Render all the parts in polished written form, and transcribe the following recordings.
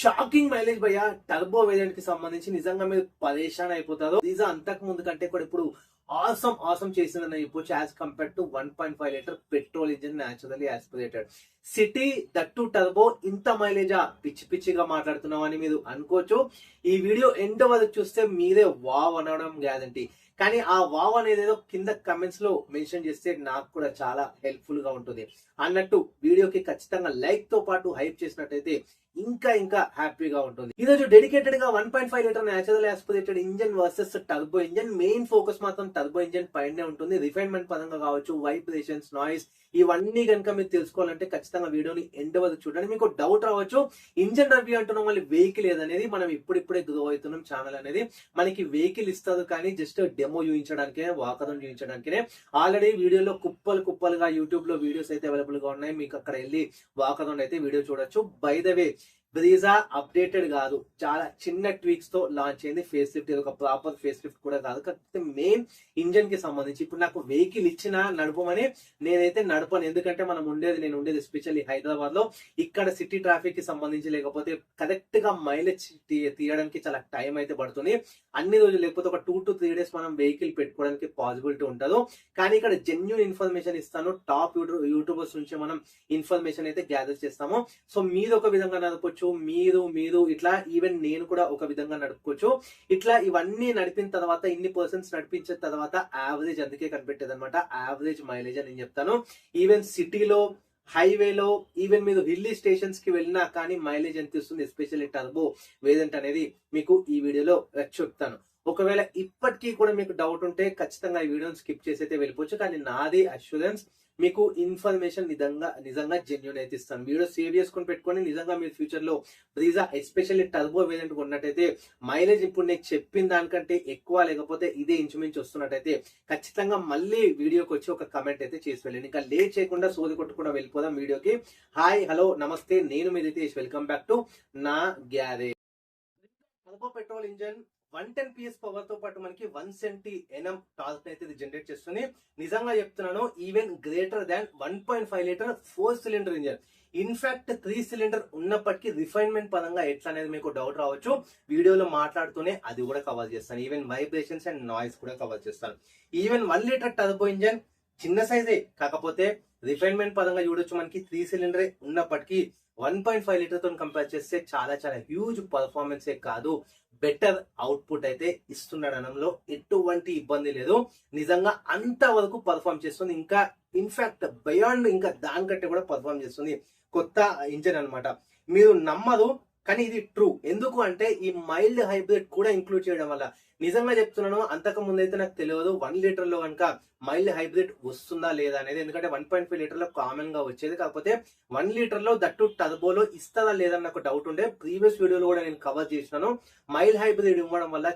Shocking mileage భయ్యా turbo variant కి సంబంధించి నిజంగా మీరు పరేషాన్ అయిపోతారు. దీజా అంతకు ముందు కంటే కూడా ఇప్పుడు ఆసమ్ చేసిందని చెప్పొచ్చు as compare to 1.5 litre petrol engine naturally aspirated city that turbo ఇంత మైలేజా పిచ్చి పిచ్చిగా మాట్లాడుతున్నాం అని మీరు అనుకోవచ్చు. ఈ వీడియో ఎండ్ వరకు చూస్తే మీరే వావ్ అనడం గ్యారంటీ. కానీ ఆ వావ్ అనేది ఏదో కింద కమెంట్స్ లో మెన్షన్ చేస్తే నాకు కూడా చాలా హెల్ప్ఫుల్ గా ఉంటుంది అన్నట్టు వీడియోకి ఖచ్చితంగా లైక్ తో పాటు హైప్ చేసినట్టయితే ఇంకా హ్యాపీగా ఉంటుంది. ఈ రోజు డెడికేటెడ్ గా 1.5 litre natural aspirated engine versus turbo engine. Main focus మాత్రం టర్బో ఇంజన్ పైనే ఉంటుంది. రిఫైన్మెంట్ పరంగా కావచ్చు, వైబ్రేషన్స్, నాయిస్ ఇవన్నీ కనుక మీరు తెలుసుకోవాలంటే ఖచ్చితంగా వీడియోని ఎండ్ వరకు చూడండి. మీకు డౌట్ రావచ్చు, ఇంజన్ రివ్యూ అంటున్నాం మళ్ళీ వెహికల్ ఏదనేది. మనం ఇప్పుడిప్పుడే గ్రో అవుతున్నాం ఛానల్ అనేది. మనకి వెహికల్ ఇస్తారు కానీ జస్ట్ డెమో చూపించడానికే, వాకథాన్ చూపించడానికే. ఆల్రెడీ వీడియోలో కుప్పలుగా యూట్యూబ్ లో వీడియోస్ అయితే అవైలబుల్ గా ఉన్నాయి. మీకు అక్కడ వెళ్ళి వాకథాన్ అయితే వీడియో చూడొచ్చు. By the way Brezza updated కాదు, చాలా చిన్న ట్వీక్స్ తో లాంచ్ అయింది. ఫేస్ లిఫ్ట్ ఒక ప్రాపర్ ఫేస్ లిఫ్ట్ కూడా కాదు. కాకపోతే మెయిన్ ఇంజన్ కి సంబంధించి ఇప్పుడు నాకు వెహికల్ ఇచ్చిన నడపమని నేనైతే నడపను. ఎందుకంటే నేను ఉండేది ఎస్పెషల్లీ హైదరాబాద్ లో. ఇక్కడ సిటీ ట్రాఫిక్ కి సంబంధించి లేకపోతే కరెక్ట్ గా మైలేజ్ తీయడానికి చాలా టైం అయితే పడుతుంది. అన్ని రోజులు లేకపోతే ఒక 2 to 3 డేస్ మనం వెహికల్ పెట్టుకోవడానికి పాసిబిలిటీ ఉండదు. కానీ ఇక్కడ జెన్యూన్ ఇన్ఫర్మేషన్ ఇస్తాను. టాప్ యూట్యూబర్స్ నుంచి మనం ఇన్ఫర్మేషన్ అయితే గ్యాదర్ చేస్తాము. సో మీరు ఒక విధంగా నడపొచ్చు, మీరు ఇట్లా ఈవెన్ నేను కూడా ఒక విధంగా నడుపుకోవచ్చు. ఇట్లా ఇవన్నీ నడిపిన తర్వాత ఇన్ని పర్సెంట్స్ నడిపించిన తర్వాత యావరేజ్ అందుకే కనిపెట్టేది అనమాట. యావరేజ్ మైలేజ్ అని నేను చెప్తాను. ఈవెన్ సిటీలో, హైవేలో, ఈవెన్ మీరు హిల్లీ స్టేషన్స్ కి వెళ్ళినా కానీ మైలేజ్ ఎంత ఇస్తుంది ఎస్పెషల్లీ టర్బో వేరియంట్ అనేది మీకు ఈ వీడియోలో చెప్తాను. ఒకవేళ ఇప్పటికీ కూడా మీకు డౌట్ ఉంటే ఖచ్చితంగా ఈ వీడియోని స్కిప్ చేసి అయితే వెళ్ళిపోవచ్చు. కానీ నాది అష్యూరెన్స్, మీకు ఇన్ఫర్మేషన్ నిజంగా జెన్యూన్ అయితే ఇస్తాను. వీడియో సేవ్ చేసుకుని పెట్టుకొని నిజంగా మీరు ఫ్యూచర్ లో బ్రీజా ఎస్పెషల్లీ టర్బో వేరియంట్ ఉన్నట్టయితే మైలేజ్ ఇప్పుడు నేను చెప్పిన దానికంటే ఎక్కువ లేకపోతే ఇదే ఇంచుమించు వస్తున్నట్టయితే ఖచ్చితంగా మళ్ళీ వీడియోకి వచ్చి ఒక కమెంట్ అయితే చేసి వెళ్ళండి. ఇంకా లేట్ చేయకుండా సోది కొట్టకుండా వెళ్ళిపోదాం వీడియోకి. హాయ్, హలో, నమస్తే, నేను మీ రితేష్. వెల్కమ్ బ్యాక్ టు నా garage. Turbo petrol engine 110 PS power తో పాటు మనకి 170 Nm టార్క్ అయితే ఇది జనరేట్ చేస్తుంది. నిజంగా చెప్తున్నాను, even greater than 1.5 litre 4 cylinder engine. In fact 3 cylinder ఉన్నప్పటికీ రిఫైన్మెంట్ పరంగా ఎట్లా అనేది మీకు డౌట్ రావచ్చు. వీడియోలో మాట్లాడుతూనే అది కూడా కవర్ చేస్తాను. ఈవెన్ వైబ్రేషన్స్ అండ్ నాయిస్ కూడా కవర్ చేస్తాను. ఈవెన్ 1 లీటర్ టర్బో ఇంజన్ చిన్న సైజే, కాకపోతే రిఫైన్మెంట్ పరంగా చూడొచ్చు మనకి 3 సిలిండరే ఉన్నప్పటికీ 1.5 లీటర్ తో కంపేర్ చేస్తే చాలా హ్యూజ్ పర్ఫార్మెన్సే కాదు, బెటర్ అవుట్పుట్ అయితే ఇస్తున్నాడు అనడంలో ఎటువంటి ఇబ్బంది లేదు. నిజంగా అంతవరకు పర్ఫార్మ్ చేస్తుంది. ఇంకా ఇన్ఫాక్ట్ బియాండ్ ఇంకా దానికంటే కూడా పర్ఫార్మ్ చేస్తుంది. కొత్త ఇంజన్ అన్నమాట. మీరు నమ్మరు కానీ ఇది ట్రూ. ఎందుకు అంటే ఈ మైల్డ్ హైబ్రిడ్ కూడా ఇంక్లూడ్ చేయడం వల్ల. నిజంగా చెప్తున్నాను, అంతకు ముందు అయితే నాకు తెలియదు 1 లీటర్ లో కనుక మైల్డ్ హైబ్రిడ్ వస్తుందా లేదా అనేది. ఎందుకంటే 1.5 లీటర్ లో కామన్ గా వచ్చేది. కాకపోతే 1 లీటర్ లో దట్టు టర్బోలో ఇస్తారా లేదని నాకు డౌట్ ఉండే. ప్రీవియస్ వీడియోలో కూడా నేను కవర్ చేసినాను. మైల్డ్ హైబ్రిడ్ ఇవ్వడం వల్ల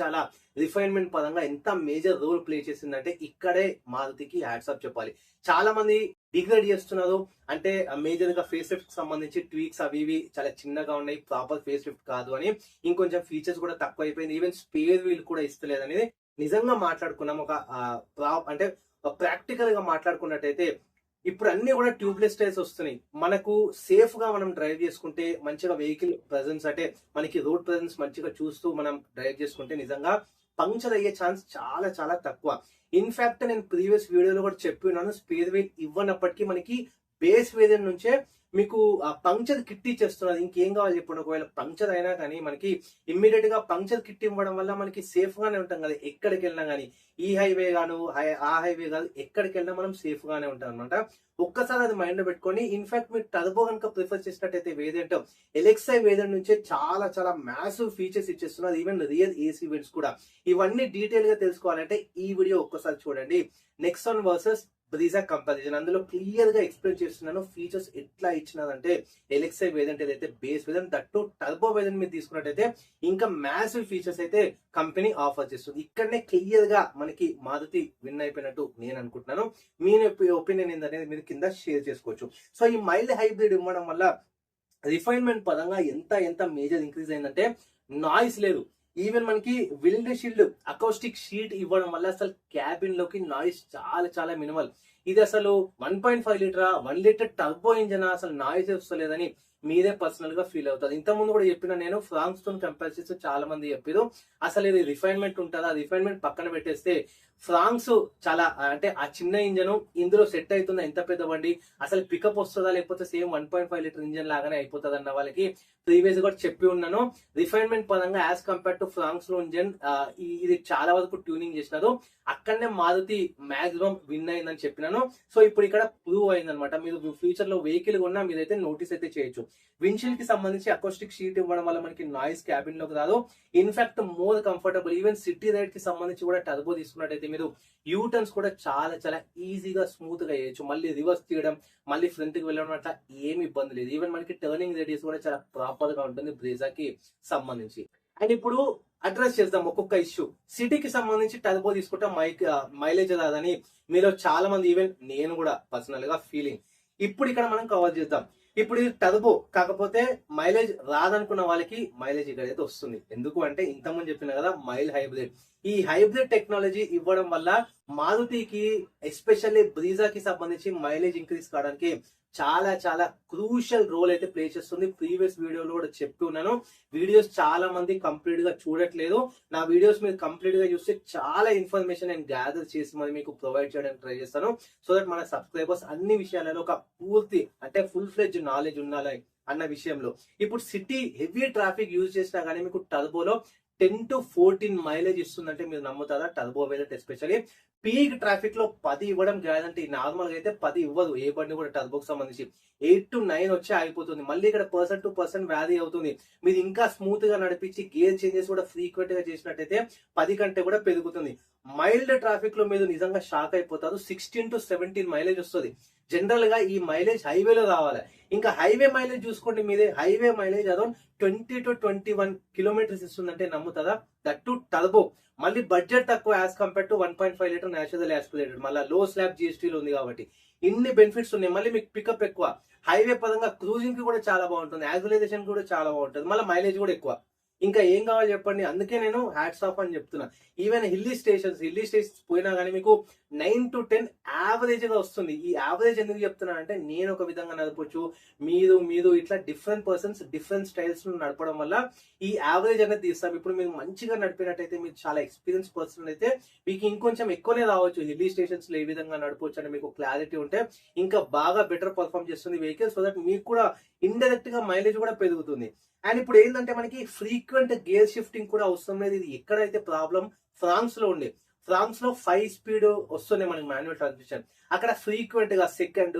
చాలా రిఫైన్మెంట్ పరంగా ఎంత మేజర్ రోల్ ప్లే చేసిందంటే ఇక్కడే మారుతికి హ్యాట్స్ ఆఫ్ చెప్పాలి. చాలా మంది డిగ్రేడ్ చేస్తున్నారు. అంటే మేజర్ గా ఫేస్ లిఫ్ట్ సంబంధించి ట్వీక్స్ అవి ఇవి చాలా చిన్నగా ఉన్నాయి, ప్రాపర్ ఫేస్ లిఫ్ట్ కాదు అని. ఇంకొంచెం ఫీచర్స్ కూడా తక్కువ అయిపోయింది. ఈవెన్ స్పేర్ వీల్ కూడా ఇస్తలేదు అనేది నిజంగా మాట్లాడుకున్నాం. అంటే ప్రాక్టికల్ గా మాట్లాడుకున్నట్టయితే ఇప్పుడు అన్ని కూడా ట్యూబ్లెస్ టైర్స్ వస్తున్నాయి. మనకు సేఫ్ గా మనం డ్రైవ్ చేసుకుంటే, మంచిగా వెహికల్ ప్రెజెన్స్ అంటే మనకి రోడ్ ప్రెజెన్స్ మంచిగా చూస్తూ మనం డ్రైవ్ చేసుకుంటే నిజంగా పంక్చర్ అయ్యే ఛాన్స్ చాలా తక్కువ. ఇన్ఫాక్ట్ నేను ప్రీవియస్ వీడియోలో కూడా చెప్పినాను, స్పేర్ వీల్ ఇవ్వనప్పటికీ మనకి బేస్ వేరియంట్ నుంచే మీకు పంక్చర్ కిట్ ఇచ్చేస్తున్నారు. ఇంకేం కావాలి చెప్పండి. ఒకవేళ పంక్చర్ అయినా కానీ మనకి ఇమ్మీడియట్ గా పంక్చర్ కిట్ ఇవ్వడం వల్ల మనకి సేఫ్ గానే ఉంటాం కదా. ఎక్కడికి వెళ్ళినా కానీ, ఈ హైవే గాను ఆ హైవే కాదు, ఎక్కడికి వెళ్ళినా మనం సేఫ్ గానే ఉంటాం అనమాట. ఒక్కసారి అది మైండ్ లో పెట్టుకొని, ఇన్ఫాక్ట్ మీరు టర్బో కనుక ప్రిఫర్ చేసినట్టయితే వేరియంట్ ఎల్ఎక్స్ఐ వేరియంట్ నుంచే చాలా మ్యాసివ్ ఫీచర్స్ ఇచ్చేస్తున్నారు. ఈవెన్ రియల్ ఏసీ వెంట్స్ కూడా. ఇవన్నీ డీటెయిల్ గా తెలుసుకోవాలంటే ఈ వీడియో ఒక్కసారి చూడండి. నెక్సాన్ వర్సెస్ బ్రీజా కంపారిజన్, అందులో క్లియర్ గా ఎక్స్ప్లెయిన్ చేస్తున్నాను. ఫీచర్స్ ఎట్లా ఇచ్చినదంటే ఎల్ఎక్స్ఐ వేరియంట్ ఏదైతే base variant that turbo variant మీరు తీసుకున్నట్టయితే ఇంకా మ్యాసివ్ ఫీచర్స్ అయితే కంపెనీ ఆఫర్ చేస్తుంది. ఇక్కడనే క్లియర్ గా మనకి మారుతి విన్ అయిపోయినట్టు నేను అనుకుంటున్నాను. మీ ఒపీనియన్ ఏంటనేది మీరు కింద షేర్ చేసుకోవచ్చు. సో ఈ మైల్డ్ హైబ్రిడ్ ఇవ్వడం వల్ల రిఫైన్మెంట్ పరంగా ఎంత మేజర్ ఇంక్రీజ్ అయిందంటే నాయిస్ లేదు. ఈవెన్ మనకి విండ్ షీల్డ్ అకౌస్టిక్ షీట్ ఇవ్వడం వల్ల అసలు క్యాబిన్ లోకి నాయిస్ చాలా మినిమల్. ఇది అసలు 1.5 లీటరా 1 లీటర్ టర్బో ఇంజన్ అసలు నాయిస్ వస్తలేదని మీరే పర్సనల్ గా ఫీల్ అవుతారు. ఇంత ముందు కూడా చెప్పిన నేను ఫ్రాంక్స్ తో కంపేర్ చేస్తే చాలా మంది చెప్పారు అసలు ఇది రిఫైన్మెంట్ ఉంటుందా, రిఫైన్మెంట్ పక్కన పెట్టేస్తే ఫ్రాంక్స్ చాలా అంటే ఆ చిన్న ఇంజన్ ఇందులో సెట్ అవుతుందా, ఎంత పెద్ద బండి అసలు పికప్ వస్తుందా, లేకపోతే సేమ్ 1.5 లీటర్ ఇంజన్ లాగానే అయిపోతుంది అన్న వాళ్ళకి ప్రీవియస్ కూడా చెప్పి ఉన్నాను. రిఫైన్మెంట్ పరంగా యాజ్ కంపేర్ టు ఫ్రాంక్స్ లో ఇంజన్ ఇది చాలా వరకు ట్యూనింగ్ చేసినారు. అక్కడనే మారుతి మాక్సిమం విన్ అయిందని చెప్పినాను. సో ఇప్పుడు ఇక్కడ ప్రూవ్ అయింది అనమాట. మీరు ఫ్యూచర్ లో వెహికల్ కొన్నా మీరైతే నోటీస్ అయితే చేయొచ్చు. విండ్షీల్డ్ కి సంబంధించి అకోస్టిక్ షీట్ ఇవ్వడం వల్ల మనకి నాయిస్ క్యాబిన్ లోకి రాదు. In fact more comfortable. Even city ride కి సంబంధించి కూడా టర్బో తీసుకున్నట్టయితే మీరు యూ టర్న్స్ కూడా చాలా చాలా ఈజీగా స్మూత్ గా చేయొచ్చు. మళ్ళీ రివర్స్ తీయడం, మళ్ళీ ఫ్రంట్ కి వెళ్ళడం అట్లా ఏమి ఇబ్బంది లేదు. ఈవెన్ మనకి టర్నింగ్ రేడియస్ కూడా చాలా ప్రాపర్ గా ఉంటుంది బ్రీజాకి సంబంధించి. అండ్ ఇప్పుడు అడ్రస్ చేద్దాం ఒక్కొక్క ఇష్యూ. సిటీకి సంబంధించి టర్బో తీసుకుంటే మైలేజ్ రాదని మీలో చాలా మంది, ఈవెన్ నేను కూడా పర్సనల్ గా ఫీలింగ్. ఇప్పుడు ఇక్కడ మనం కవర్ చేద్దాం. ఇప్పుడు ఇది టర్బో కాకపోతే మైలేజ్ రాదనుకున్న వాళ్ళకి మైలేజ్ ఇక్కడ అయితే వస్తుంది. ఎందుకు అంటే ఇంతకుముందు చెప్పిన కదా మైల్ హైబ్రిడ్. ఈ హైబ్రిడ్ టెక్నాలజీ ఇవ్వడం వల్ల మారుతికి ఎస్పెషల్లీ బ్రీజాకి సంబంధించి మైలేజ్ ఇంక్రీజ్ కావడానికి చాలా చాలా క్రూషియల్ రోల్ అయితే ప్లే చేస్తుంది. ప్రీవియస్ వీడియోలో కూడా చెప్పి ఉన్నాను. వీడియోస్ చాలా మంది కంప్లీట్ గా చూడట్లేదు. నా వీడియోస్ మీరు కంప్లీట్ గా చూస్తే చాలా ఇన్ఫర్మేషన్ నేను గ్యాదర్ చేసి మరి మీకు ప్రొవైడ్ చేయడానికి ట్రై చేస్తాను. సో దట్ మన సబ్స్క్రైబర్స్ అన్ని విషయాలలో ఒక పూర్తి అంటే ఫుల్ ఫ్లెడ్జ్ నాలెడ్జ్ ఉండాలి అన్న విషయంలో. ఇప్పుడు సిటీ హెవీ ట్రాఫిక్ యూజ్ చేసినా కానీ మీకు టర్బోలో 10 to 14 మైలేజ్ ఇస్తుందంటే మీరు నమ్ముతారా? Turbo variant especially peak traffic లో 10 ఇవ్వడం గ్యారంటీ. నార్మల్ గా అయితే 10 ఇవ్వదు ఏ బండి కూడా టర్బోకి సంబంధించి. 8 to 9 వచ్చి ఆగిపోతుంది. మళ్ళీ ఇక్కడ పర్సన్ టు పర్సన్ వ్యారీ అవుతుంది. మీరు ఇంకా స్మూత్ గా నడిపించి గేర్ చేంజెస్ కూడా ఫ్రీక్వెంట్ గా చేసినట్టయితే 10 కంటే కూడా పెరుగుతుంది. మైల్డ్ ట్రాఫిక్ లో మీరు నిజంగా షాక్ అయిపోతారు. 16 to 17 మైలేజ్ వస్తుంది. జనరల్ గా ఈ మైలేజ్ హైవేలో రావాలి. ఇంకా హైవే మైలేజ్ చూసుకోండి, మీదే highway mileage around 20 to 21 kilometres ఇస్తుందంటే నమ్ముతారా? That too turbo. మళ్ళీ బడ్జెట్ తక్కువ as compare to 1.5 litre natural aspirated. మళ్ళీ లో స్లాబ్ జిఎస్టీలో ఉంది కాబట్టి ఇన్ని బెనిఫిట్స్ ఉన్నాయి. మళ్ళీ మీకు పికప్ ఎక్కువ, హైవే పరంగా క్రూజింగ్ కి కూడా చాలా బాగుంటుంది, యాక్సిలరేషన్ కూడా చాలా బాగుంటుంది, మళ్ళీ మైలేజ్ కూడా ఎక్కువ. ఇంకా ఏం కావాలి చెప్పండి. అందుకే నేను హ్యాట్స్ ఆఫ్ అని చెప్తున్నా. ఈవెన్ హిల్లీ స్టేషన్స్ పోయినా కానీ మీకు 9 to 10 యావరేజ్ గా వస్తుంది. ఈ యావరేజ్ ఎందుకు చెప్తున్నా అంటే నేను ఒక విధంగా నడపొచ్చు, మీరు ఇట్లా డిఫరెంట్ పర్సన్స్ డిఫరెంట్ స్టైల్స్ నడపడం వల్ల ఈ యావరేజ్ అనేది తీస్తాం. ఇప్పుడు మీరు మంచిగా నడిపినట్టయితే, మీరు చాలా ఎక్స్పీరియన్స్ పర్సన్ అయితే మీకు ఇంకొంచెం ఎక్కువనే రావచ్చు. హిల్లీ స్టేషన్స్ లో ఏ విధంగా నడపవచ్చు అని మీకు క్లారిటీ ఉంటే ఇంకా బాగా బెటర్ పర్ఫార్మ్ చేస్తుంది వెహికల్. సో దట్ మీకు కూడా ఇండైరెక్ట్ గా మైలేజ్ కూడా పెరుగుతుంది. అండ్ ఇప్పుడు ఏంటంటే మనకి ఫ్రీక్వెంట్ గేర్ షిఫ్టింగ్ కూడా అవసరం లేదు. ఇది ఎక్కడైతే ప్రాబ్లం ఫ్రాన్స్ లో ఉండే, ఫ్రాన్స్ లో 5 స్పీడ్ వస్తున్నాయి మనకి మాన్యువల్ ట్రాన్స్మిషన్. అక్కడ ఫ్రీక్వెంట్ గా సెకండ్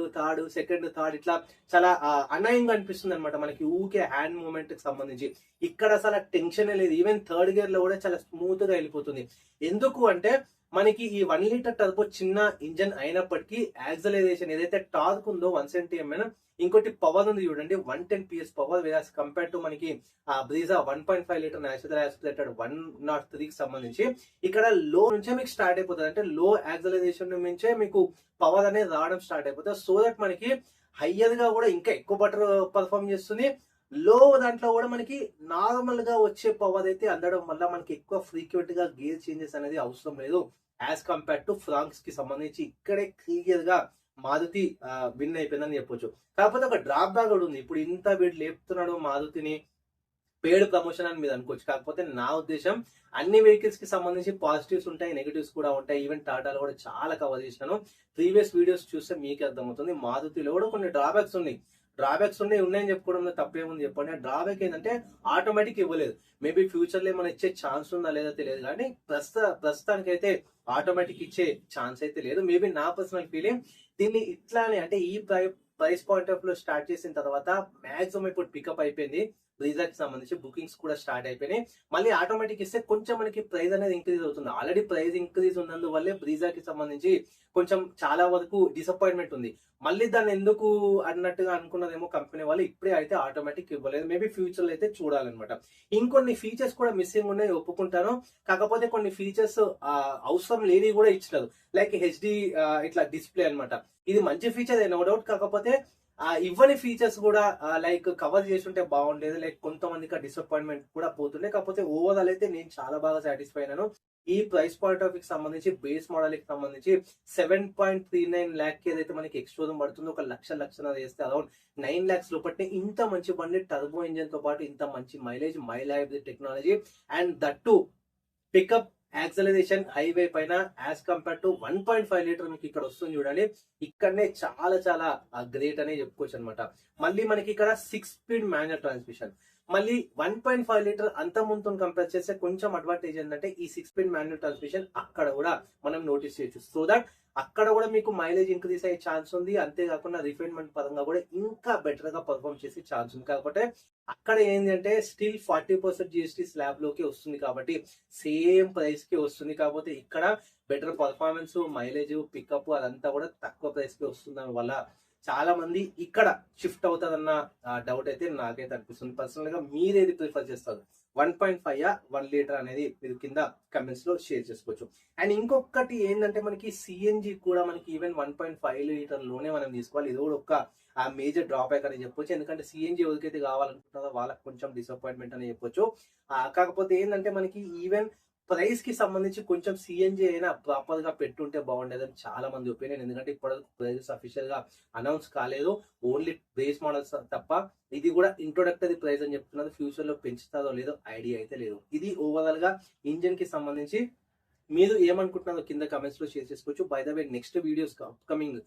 థర్డ్ ఇట్లా చాలా అనయింగ్ అనిపిస్తుంది అనమాట మనకి ఊకే హ్యాండ్ మూవ్మెంట్ కి సంబంధించి. ఇక్కడ అసలు టెన్షన్ లేదు. ఈవెన్ థర్డ్ గేర్ లో కూడా చాలా స్మూత్ గా వెళ్ళిపోతుంది. ఎందుకు అంటే మనకి ఈ 1 లీటర్ టర్బో చిన్న ఇంజన్ అయినప్పటికీ యాక్సలరేషన్ ఏదైతే టార్క్ ఉందో 170 mm, ఇంకోటి పవర్ ఉంది చూడండి 110 PS పవర్. వేరాస్ కంపేర్ టు మనకి బ్రీజా 1.5 లీటర్ నేచురల్ యాస్పిరేటెడ్ 103 కి సంబంధించి ఇక్కడ లో నుంచే మీకు స్టార్ట్ అయిపోతుంది. అంటే లో యాక్సలరేషన్ నుంచే మీకు పవర్ అనేది రావడం స్టార్ట్ అయిపోతుంది. సో దట్ మనకి హయ్యర్ గా కూడా ఇంకా ఎక్కువ బెటర్ పర్ఫార్మ్ చేస్తుంది. లో దాంట్లో కూడా మనకి నార్మల్ గా వచ్చే పవర్ అయితే అందడం వల్ల మనకి ఎక్కువ ఫ్రీక్వెంట్ గా గేర్ చేంజెస్ అనేది అవసరం లేదు యాజ్ కంపేర్ టు ఫ్రాంక్స్ కి సంబంధించి. ఇక్కడే క్లియర్ గా మారుతి విన్ అయిపోయిందని చెప్పొచ్చు. కాకపోతే ఒక డ్రాప్ బ్యాక్ కూడా ఉంది. ఇప్పుడు ఇంత వీడు లేపుతున్నాడు మారుతిని, పేడ్ ప్రమోషన్ అని మీరు అనుకోవచ్చు. కాకపోతే నా ఉద్దేశం అన్ని వెహికల్స్ కి సంబంధించి పాజిటివ్స్ ఉంటాయి, నెగిటివ్స్ కూడా ఉంటాయి. ఈవెన్ టాటాలో కూడా చాలా కవర్ చేసినాను. ప్రీవియస్ వీడియోస్ చూస్తే మీకు అర్థమవుతుంది. మారుతిలో కూడా కొన్ని డ్రాబ్యాక్స్ ఉన్నాయని చెప్పుకోవడంలో తప్పేముంది చెప్పండి. డ్రాబ్యాక్ ఏంటంటే ఆటోమేటిక్ ఇవ్వలేదు. మేబీ ఫ్యూచర్ లో ఏమైనా ఇచ్చే ఛాన్స్ ఉందా లేదా తెలియదు, కానీ ప్రస్తుతానికి అయితే ఆటోమేటిక్ ఇచ్చే ఛాన్స్ అయితే లేదు. మేబీ నా పర్సనల్ ఫీలింగ్. దీన్ని ఇట్లానే అంటే ఈ ప్రైస్ పాయింట్ ఆఫ్ లో స్టార్ట్ చేసిన తర్వాత మాక్సిమం ఇప్పుడు పికప్ అయిపోయింది. బ్రీజాకి సంబంధించి బుకింగ్స్ కూడా స్టార్ట్ అయిపోయినాయి. మళ్ళీ ఆటోమేటిక్ ఇస్తే కొంచెం మనకి ప్రైస్ అనేది ఇంక్రీజ్ అవుతుంది. ఆల్రెడీ ప్రైస్ ఇంక్రీజ్ ఉన్నందువల్లే బ్రీజాకి సంబంధించి కొంచెం చాలా వరకు డిసప్పాయింట్మెంట్ ఉంది. మళ్ళీ దాన్ని ఎందుకు అన్నట్టుగా అనుకున్నదేమో కంపెనీ వాళ్ళు. ఇప్పుడే అయితే ఆటోమేటిక్ ఇవ్వలేదు. మేబీ ఫ్యూచర్ లో అయితే చూడాలన్నమాట. ఇంకొన్ని ఫీచర్స్ కూడా మిస్సింగ్ ఉన్నాయి, ఒప్పుకుంటాను. కాకపోతే కొన్ని ఫీచర్స్ అవసరం లేని కూడా ఇచ్చినారు. లైక్ హెచ్డి ఇట్లా డిస్ప్లే అన్నమాట. ఇది మంచి ఫీచర్ నో డౌట్. కాకపోతే ఇవ్వని ఫీచర్స్ కూడా లైక్ కవర్ చేసి ఉంటే బాగుండేది. లైక్ కొంతమందికి డిసప్పాయింట్మెంట్ కూడా పోతుండే. కాకపోతే ఓవరాల్ అయితే నేను చాలా బాగా సాటిస్ఫై అయినాను. ఈ ప్రైస్ పాయింట్ ఆఫ్ కి సంబంధించి బేస్ మోడల్ కి సంబంధించి 7.39 ల్యాక్ ఏదైతే మనకి ఎక్స్ట్రోజన్ పడుతుందో, ఒక లక్షన్నర వేస్తే అరౌండ్ 9 లాక్స్ లోపట్నే ఇంత మంచి బండి టర్బో ఇంజన్ తో పాటు ఇంత మంచి mileage, mile hybrid technology and that to pick up acceleration highway పైన యాజ్ కంపేర్ టు 1.5 లీటర్ మీకు ఇక్కడ వస్తుంది చూడండి. ఇక్కడనే చాలా చాలా గ్రేట్ అనే చెప్పుకోవచ్చు అనమాట. మళ్ళీ మనకి ఇక్కడ 6 స్పీడ్ మాన్యువల్ ట్రాన్స్మిషన్. మళ్ళీ 1.5 లీటర్ అంత ముందు కంపేర్ చేస్తే కొంచెం అడ్వాంటేజ్ ఏంటంటే ఈ 6 స్పీడ్ మాన్యువల్ ట్రాన్స్మిషన్ అక్కడ కూడా మనం నోటీస్ చేయొచ్చు. సో దట్ అక్కడ కూడా మీకు మైలేజ్ ఇంక్రీజ్ అయ్యే ఛాన్స్ ఉంది. అంతేకాకుండా రిఫైన్మెంట్ పరంగా కూడా ఇంకా బెటర్ గా పర్ఫామ్ చేసే ఛాన్స్ ఉంది. కాకపోతే అక్కడ ఏంటంటే స్టిల్ 40% జిఎస్టీ స్లాబ్ లోకి వస్తుంది కాబట్టి సేమ్ ప్రైస్ కి వస్తుంది. కాకపోతే ఇక్కడ బెటర్ పర్ఫార్మెన్స్, మైలేజ్, పికప్ అదంతా కూడా తక్కువ ప్రైస్ కి వస్తుంది వల్ల చాలా మంది ఇక్కడ షిఫ్ట్ అవుతారన్న డౌట్ అయితే నాకైతే అనిపిస్తుంది. పర్సనల్ గా మీరేది ప్రిఫర్ చేస్తారు, 1.5 1 లీటర్ అనేది మీరు కింద కమెంట్స్ లో షేర్ చేసుకోవచ్చు. అండ్ ఇంకొకటి ఏంటంటే మనకి సిఎన్జి కూడా మనకి ఈవెన్ 1.5 లీటర్ లోనే మనం తీసుకోవాలి. ఇది కూడా ఒక మేజర్ డ్రాబ్యాక్ అని చెప్పొచ్చు. ఎందుకంటే సిఎన్జి ఎవరికైతే కావాలనుకుంటున్నారో వాళ్ళకి కొంచెం డిసప్పాయింట్మెంట్ అని చెప్పొచ్చు. కాకపోతే ఏంటంటే మనకి ఈవెన్ ప్రైస్ కి సంబంధించి కొంచెం సిఎన్జి అయినా ప్రాపర్ గా పెట్టుంటే బాగుండేదని చాలా మంది ఒపీనియన్. ఎందుకంటే ఇప్పుడు ప్రైజెస్ అఫీషియల్ గా అనౌన్స్ కాలేదు, ఓన్లీ బేస్ మోడల్స్ తప్ప. ఇది కూడా ఇంట్రొడక్టరీ ప్రైస్ అని చెప్తున్నారు. ఫ్యూచర్ లో పెంచుతారో లేదో ఐడియా అయితే లేదు. ఇది ఓవరాల్ గా ఇంజన్ కి సంబంధించి మీరు ఏమనుకుంటున్నారో కింద కమెంట్స్ లో షేర్ చేసుకోవచ్చు. By the way next videos upcoming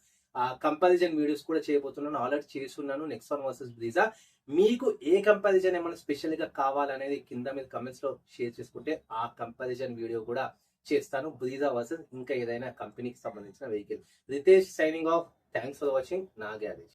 comparison videos కూడా చేయబోతున్నాను, ఆల్రెడీ చేస్తున్నాను. Nexon versus Brezza. మీకు ఏ కంపారిజన్ ఏమైనా స్పెషల్ గా కావాలనేది కింద మీరు కమెంట్స్ లో షేర్ చేసుకుంటే ఆ కంపారిజన్ వీడియో కూడా చేస్తాను. బ్రీజా వర్సెస్ ఇంకా ఏదైనా కంపెనీకి సంబంధించిన vehicle. Ritesh signing off. Thanks for watching నా గ్యారేజ్.